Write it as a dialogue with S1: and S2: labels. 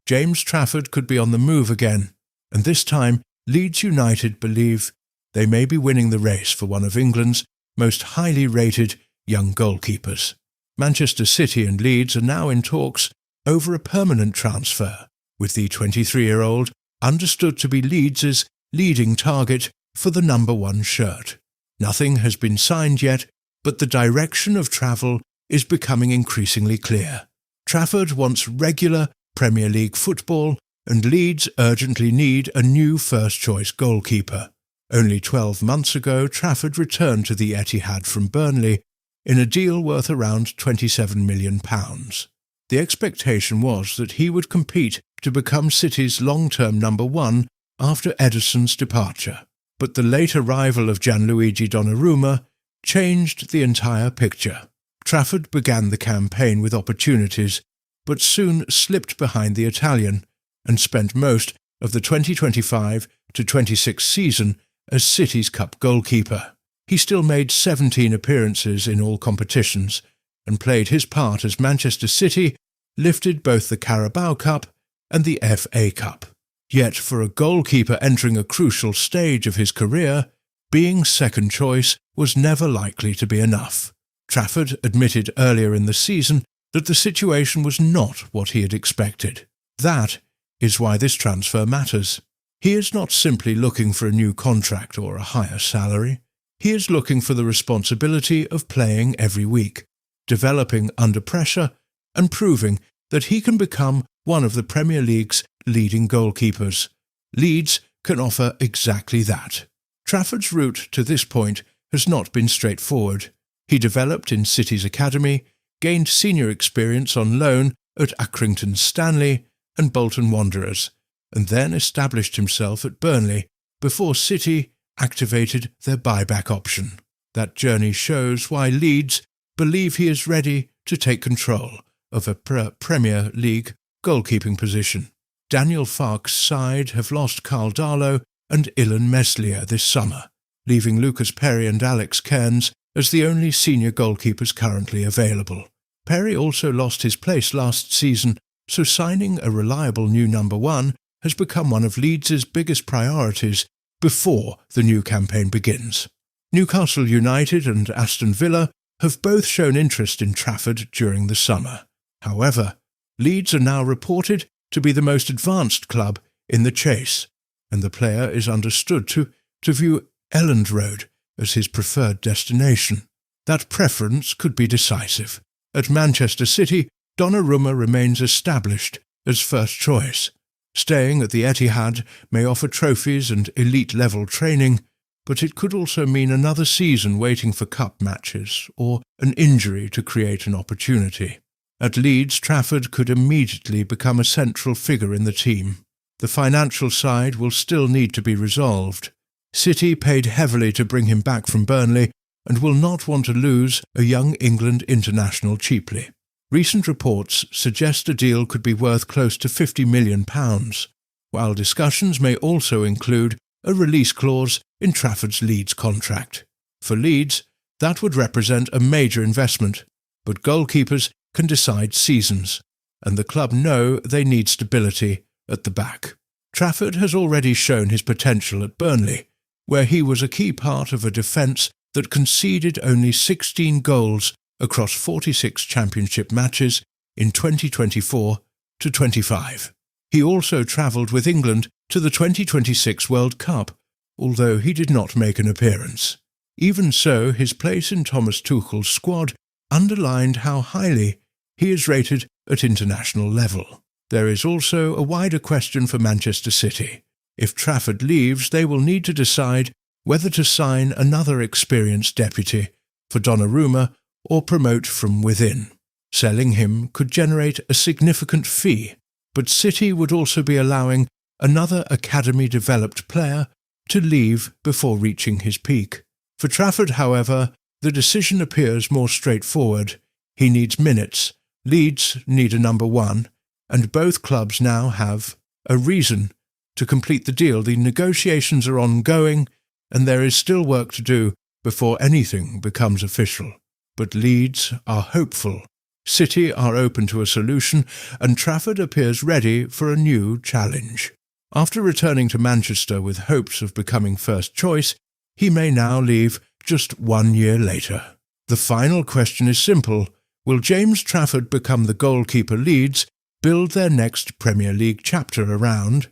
S1: James Trafford could be on the move again, and this time Leeds United believe they may be winning the race for one of England's most highly rated young goalkeepers. Manchester City and Leeds are now in talks over a permanent transfer, with the 23-year-old understood to be Leeds' leading target for the number 1 shirt. Nothing has been signed yet, but the direction of travel is becoming increasingly clear. Trafford wants regular Premier League football, and Leeds urgently need a new first-choice goalkeeper. Only 12 months ago, Trafford returned to the Etihad from Burnley in a deal worth around £27 million. The expectation was that he would compete to become City's long-term number 1 after Ederson's departure. But the late arrival of Gianluigi Donnarumma changed the entire picture. Trafford began the campaign with opportunities, but soon slipped behind the Italian and spent most of the 2025-26 season as City's cup goalkeeper. He still made 17 appearances in all competitions and played his part as Manchester City lifted both the Carabao Cup and the FA Cup. Yet for a goalkeeper entering a crucial stage of his career, being second choice was never likely to be enough. Trafford admitted earlier in the season that the situation was not what he had expected. That is why this transfer matters. He is not simply looking for a new contract or a higher salary. He is looking for the responsibility of playing every week, developing under pressure, and proving that he can become one of the Premier League's leading goalkeepers. Leeds can offer exactly that. Trafford's route to this point has not been straightforward. He developed in City's academy, gained senior experience on loan at Accrington Stanley and Bolton Wanderers, and then established himself at Burnley before City activated their buyback option. That journey shows why Leeds believe he is ready to take control of a Premier League goalkeeping position. Daniel Farke's side have lost Carl Darlow and Ilan Meslier this summer, leaving Lucas Perry and Alex Cairns as the only senior goalkeepers currently available. Perry also lost his place last season, so signing a reliable new number 1 has become one of Leeds' biggest priorities before the new campaign begins. Newcastle United and Aston Villa have both shown interest in Trafford during the summer. However, Leeds are now reported to be the most advanced club in the chase, and the player is understood to view Elland Road as his preferred destination. That preference could be decisive. At Manchester City, Donnarumma remains established as first choice. Staying at the Etihad may offer trophies and elite-level training, but it could also mean another season waiting for cup matches or an injury to create an opportunity. At Leeds, Trafford could immediately become a central figure in the team. The financial side will still need to be resolved. City paid heavily to bring him back from Burnley and will not want to lose a young England international cheaply. Recent reports suggest a deal could be worth close to £50 million, while discussions may also include a release clause in Trafford's Leeds contract. For Leeds, that would represent a major investment, but goalkeepers can decide seasons, and the club know they need stability at the back. Trafford has already shown his potential at Burnley, where he was a key part of a defence that conceded only 16 goals across 46 championship matches in 2024-25. He also travelled with England to the 2026 World Cup, although he did not make an appearance. Even so, his place in Thomas Tuchel's squad underlined how highly he is rated at international level. There is also a wider question for Manchester City. If Trafford leaves, they will need to decide whether to sign another experienced deputy for Donnarumma or promote from within. Selling him could generate a significant fee, but City would also be allowing another academy-developed player to leave before reaching his peak. For Trafford, however, the decision appears more straightforward. He needs minutes, Leeds need a number 1, and both clubs now have a reason to complete the deal. The negotiations are ongoing, and there is still work to do before anything becomes official. But Leeds are hopeful City are open to a solution, and Trafford appears ready for a new challenge. After returning to Manchester with hopes of becoming first choice, he may now leave just 1 year later. The final question is simple. Will James Trafford become the goalkeeper Leeds build their next Premier League chapter around?